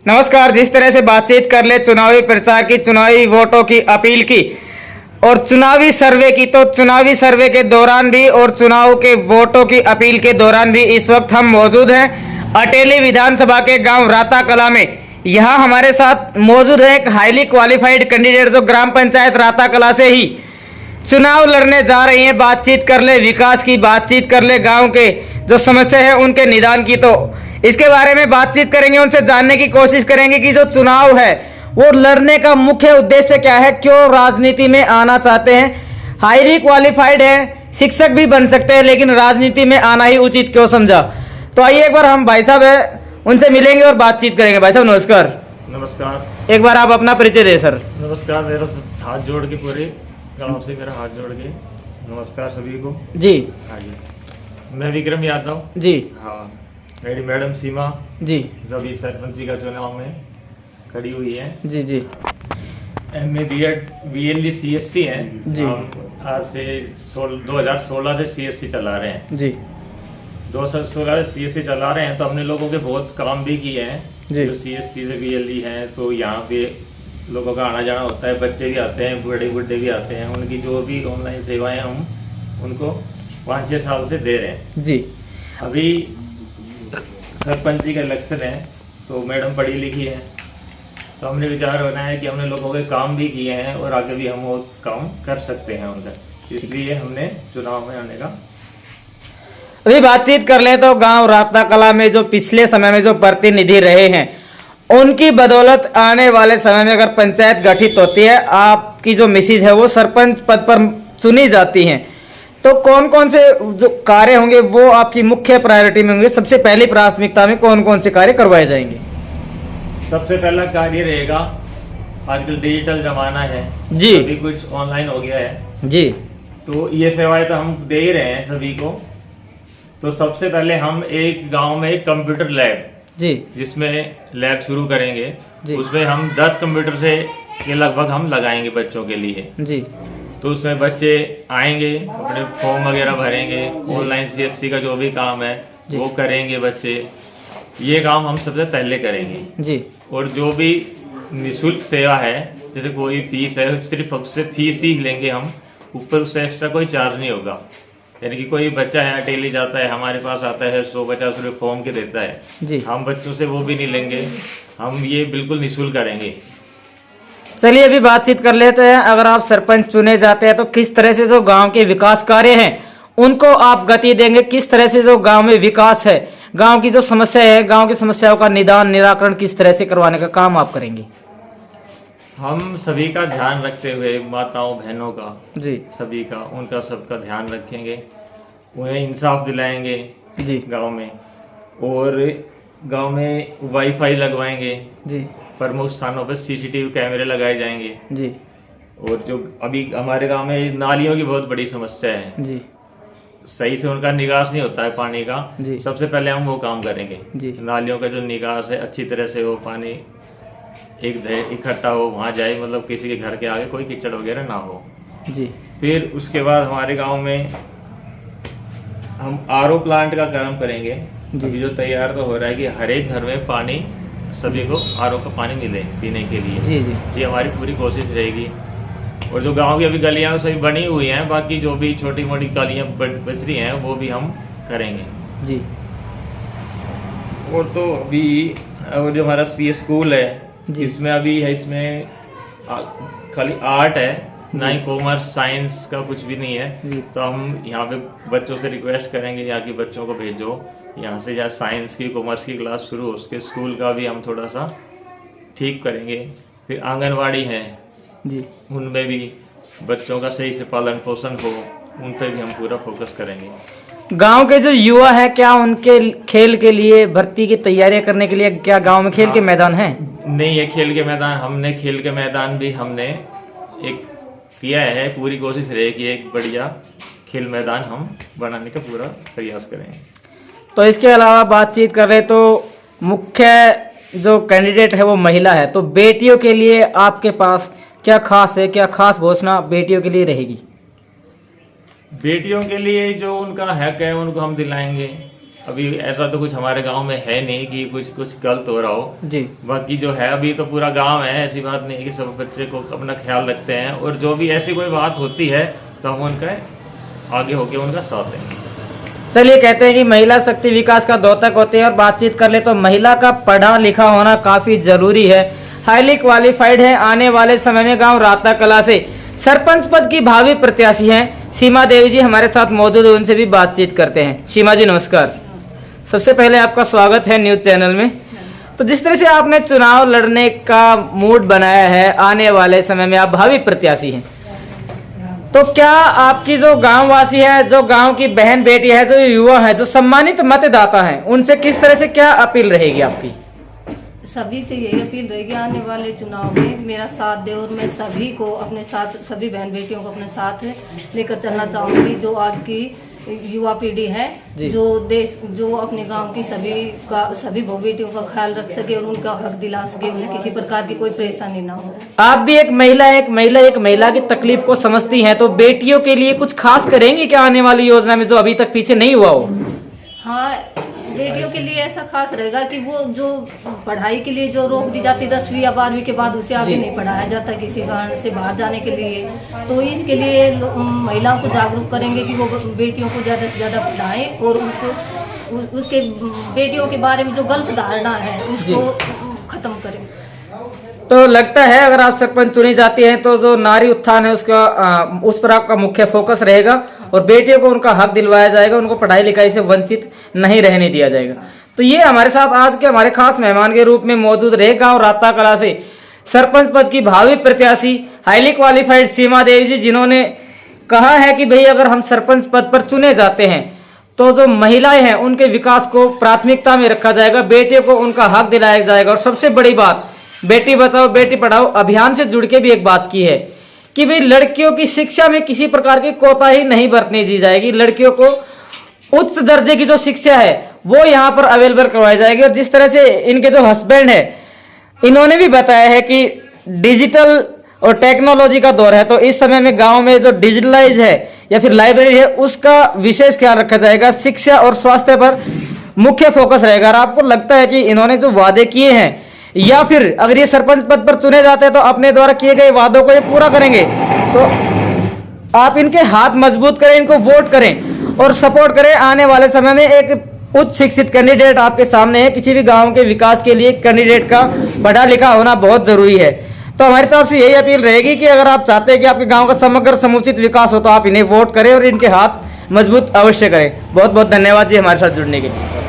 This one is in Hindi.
नमस्कार। जिस तरह से बातचीत कर ले चुनावी प्रचार की, चुनावी वोटों की अपील की और चुनावी सर्वे की, तो चुनावी सर्वे के दौरान भी और चुनाव के वोटों की अपील के दौरान भी इस वक्त हम मौजूद हैं अटेली विधानसभा के गांव राता कला में। यहाँ हमारे साथ मौजूद है एक हाईली क्वालिफाइड कैंडिडेट जो ग्राम पंचायत राता कला से ही चुनाव लड़ने जा रही हैं। बातचीत कर ले विकास की, बातचीत कर ले गांव के जो समस्या है उनके निदान की, तो इसके बारे में बातचीत करेंगे, उनसे जानने की कोशिश करेंगे कि जो चुनाव है वो लड़ने का मुख्य उद्देश्य क्या है, क्यों राजनीति में आना चाहते हैं। हाईली क्वालिफाइड है, शिक्षक भी बन सकते हैं, लेकिन राजनीति में आना ही उचित क्यों समझा। तो आइए एक बार हम भाई साहब है उनसे मिलेंगे और बातचीत करेंगे। भाई साहब नमस्कार। नमस्कार। एक बार आप अपना परिचय दें सर। नमस्कार। मेरा हाथ जोड़ के पूरे गांव से मेरा हाथ जोड़ के नमस्कार सभी को। जी हाँ जी, मैं विक्रम यादव जी। हाँ, मेरी मैडम सीमा जी जो अभी सरपंची का चुनाव में खड़ी हुई है। जी जी। MA BEd BLE CSC है जी। हम आज से 2016 से CSC चला रहे हैं। जी 2016 से CSC चला रहे हैं, तो हमने लोगों के बहुत काम भी किए हैं जी। जो CSC से BLE हैं। तो यहाँ पे लोगों का आना जाना होता है, बच्चे भी आते हैं, बड़े बुढ़े भी आते हैं। उनकी जो भी ऑनलाइन सेवाएं हम उनको 5-6 साल से दे रहे हैं। जी। अभी सरपंची का इलेक्शन है, तो मैडम पढ़ी लिखी है, तो हमने विचार बनाया कि हमने लोगों के काम भी किए हैं और आगे भी हम वो काम कर सकते हैं उनका, इसलिए हमने चुनाव में आने का। अभी बातचीत कर ले तो गांव राता कला में जो पिछले समय में जो प्रतिनिधि रहे हैं उनकी बदौलत आने वाले समय में अगर पंचायत गठित होती है, आपकी जो मिसेज है वो सरपंच पद पर चुनी जाती हैं, तो कौन कौन से जो कार्य होंगे वो आपकी मुख्य प्रायोरिटी में होंगे, सबसे पहली प्राथमिकता में कौन कौन से कार्य करवाए जाएंगे। सबसे पहला कार्य रहेगा, आजकल डिजिटल जमाना है जी, अभी कुछ ऑनलाइन हो गया है जी, तो ये सेवाएं तो हम दे ही रहे हैं सभी को। तो सबसे पहले हम एक गांव में एक कंप्यूटर लैब जी, जिसमें लैब शुरू करेंगे, जी। उसमें हम 10 कंप्यूटर से के लगभग हम लगाएंगे बच्चों के लिए। जी, तो उसमें बच्चे आएंगे, अपने फॉर्म वगैरह भरेंगे, ऑनलाइन CSC का जो भी काम है वो करेंगे बच्चे। ये काम हम सबसे पहले करेंगे जी। और जो भी निःशुल्क सेवा है, जैसे कोई फीस है, सिर्फ उससे फीस ही लेंगे हम, ऊपर उससे एक्स्ट्रा कोई चार्ज नहीं होगा। यानी कि कोई बच्चा है अटेली जाता है, हमारे पास आता है 150 रुपये फॉर्म के देता है जी। हम बच्चों से वो भी नहीं लेंगे, हम ये बिल्कुल निःशुल्क करेंगे। चलिए अभी बातचीत कर लेते हैं। अगर आप सरपंच चुने जाते हैं तो किस तरह से जो गांव के विकास कार्य हैं उनको आप गति देंगे, किस तरह से जो गांव में विकास है, गांव की जो समस्या है, गांव की समस्याओं का निदान निराकरण किस तरह से करवाने का काम आप करेंगे। हम सभी का ध्यान रखते हुए, माताओं बहनों का जी सभी का, उनका सबका ध्यान रखेंगे, उन्हें इंसाफ दिलाएंगे जी गांव में, और गांव में वाईफाई लगवाएंगे, जी प्रमुख स्थानों पर CCTV कैमरे लगाए जाएंगे। जी और जो अभी हमारे गांव में नालियों की बहुत बड़ी समस्या है, जी सही से उनका निकास नहीं होता है पानी का, जी। सबसे पहले हम वो काम करेंगे जी। नालियों का जो निकास है अच्छी तरह से वो पानी एक इकट्ठा हो, वहां जाए, मतलब किसी के घर के आगे कोई कीचड़ वगैरह ना हो। जी। फिर उसके बाद हमारे गांव में हम RO प्लांट का काम करेंगे। अभी जो तैयार तो हो रहा है कि हर एक घर में पानी, सभी को RO का पानी मिले पीने के लिए। जी जी ये हमारी पूरी कोशिश रहेगी। और जो गांव की अभी गलियां सभी बनी हुई हैं, बाकी जो भी छोटी मोटी गलियां बच रही हैं वो भी हम करेंगे जी। और तो अभी और जो हमारा CS स्कूल है जी। इसमें अभी है, इसमें खाली आर्ट है, ना ही कॉमर्स साइंस का कुछ भी नहीं है। जी। तो हम यहाँ पे बच्चों से रिक्वेस्ट करेंगे यहाँ के बच्चों को भेजो, यहाँ से जहाँ साइंस की कॉमर्स की क्लास शुरू हो, उसके स्कूल का भी हम थोड़ा सा ठीक करेंगे। फिर आंगनवाड़ी है जी। उनमें भी बच्चों का सही से पालन पोषण हो, उन पर भी हम पूरा फोकस करेंगे। गांव के जो युवा है, क्या उनके खेल के लिए भर्ती की तैयारियां करने के लिए क्या गांव में खेल के मैदान हैं? नहीं है खेल के मैदान, हमने खेल के मैदान भी हमने एक किया है, पूरी कोशिश रहे कि एक बढ़िया खेल मैदान हम बनाने का पूरा प्रयास करें। तो इसके अलावा बातचीत कर रहे तो मुख्य जो कैंडिडेट है वो महिला है, तो बेटियों के लिए आपके पास क्या खास है, क्या खास घोषणा बेटियों के लिए रहेगी? बेटियों के लिए जो उनका हक है उनको हम दिलाएंगे। अभी ऐसा तो कुछ हमारे गांव में है नहीं कि कुछ गलत हो रहा हो जी। बाकी जो है अभी तो पूरा गांव है, ऐसी बात नहीं है कि सब बच्चे को अपना ख्याल रखते हैं, और जो भी ऐसी कोई बात होती है तो हम उनका आगे होके उनका साथ देंगे। चलिए, कहते हैं कि महिला शक्ति विकास का द्योतक होते हैं, और बातचीत कर ले तो महिला का पढ़ा लिखा होना काफी जरूरी है, हाईली क्वालिफाइड है। आने वाले समय में गांव राता कला से सरपंच पद की भावी प्रत्याशी हैं सीमा देवी जी हमारे साथ मौजूद है, उनसे भी बातचीत करते हैं। सीमा जी नमस्कार। सबसे पहले आपका स्वागत है न्यूज चैनल में। तो जिस तरह से आपने चुनाव लड़ने का मूड बनाया है, आने वाले समय में आप भावी प्रत्याशी हैं, तो क्या आपकी जो गांववासी है, जो गांव की बहन बेटी है, जो युवा है, जो सम्मानित मतदाता हैं, उनसे किस तरह से क्या अपील रहेगी आपकी? सभी से यही अपील रहेगी आने वाले चुनाव में मेरा साथ दे, और मैं सभी को अपने साथ, सभी बहन बेटियों को अपने साथ लेकर चलना चाहूंगी। जो आज की युवा पीढ़ी है, जो अपने गांव की सभी बहु बेटियों का ख्याल रख सके और उनका हक दिला सके, उन्हें किसी प्रकार की कोई परेशानी ना हो। आप भी एक महिला की तकलीफ को समझती हैं, तो बेटियों के लिए कुछ खास करेंगी क्या आने वाली योजना में, जो अभी तक पीछे नहीं हुआ हो? हाँ, बेटियों के लिए ऐसा खास रहेगा कि वो जो पढ़ाई के लिए जो रोक दी जाती 10वीं या 12वीं के बाद, उसे आगे नहीं पढ़ाया जाता किसी कारण से बाहर जाने के लिए, तो इसके लिए महिलाओं को जागरूक करेंगे कि वो बेटियों को ज़्यादा से ज़्यादा पढ़ाएं और उसके बेटियों के बारे में जो गलत धारणा है उसको खत्म करें। तो लगता है अगर आप सरपंच चुनी जाती हैं तो जो नारी उत्थान है उसका उस पर आपका मुख्य फोकस रहेगा, और बेटियों को उनका हक दिलवाया जाएगा, उनको पढ़ाई लिखाई से वंचित नहीं रहने दिया जाएगा। तो ये हमारे साथ आज के हमारे खास मेहमान के रूप में मौजूद रहे गांव राता कला से सरपंच पद की भावी प्रत्याशी हाईली क्वालिफाइड सीमा देवी जी, जिन्होंने कहा है कि भाई अगर हम सरपंच पद पर चुने जाते हैं तो जो महिलाएं हैं उनके विकास को प्राथमिकता में रखा जाएगा, बेटियों को उनका हक दिलाया जाएगा, और सबसे बड़ी बात बेटी बचाओ बेटी पढ़ाओ अभियान से जुड़ के भी एक बात की है कि भाई लड़कियों की शिक्षा में किसी प्रकार की कोताही नहीं बरतने दी जाएगी, लड़कियों को उच्च दर्जे की जो शिक्षा है वो यहाँ पर अवेलेबल करवाई जाएगी। और जिस तरह से इनके जो हस्बैंड है, इन्होंने भी बताया है कि डिजिटल और टेक्नोलॉजी का दौर है, तो इस समय में गाँव में जो डिजिटलाइज है या फिर लाइब्रेरी है उसका विशेष ख्याल रखा जाएगा, शिक्षा और स्वास्थ्य पर मुख्य फोकस रहेगा। और आपको लगता है कि इन्होंने जो वादे किए हैं, या फिर अगर ये सरपंच पद पर चुने जाते हैं तो अपने द्वारा किए गए वादों को ये पूरा करेंगे, तो आप इनके हाथ मजबूत करें, इनको वोट करें और सपोर्ट करें। आने वाले समय में एक उच्च शिक्षित कैंडिडेट आपके सामने है, किसी भी गांव के विकास के लिए कैंडिडेट का पढ़ा लिखा होना बहुत जरूरी है। तो हमारी तरफ से यही अपील रहेगी कि अगर आप चाहते हैं कि आपके गांव का समग्र समुचित विकास हो तो आप इन्हें वोट करें और इनके हाथ मजबूत अवश्य करें। बहुत बहुत धन्यवाद जी हमारे साथ जुड़ने के लिए।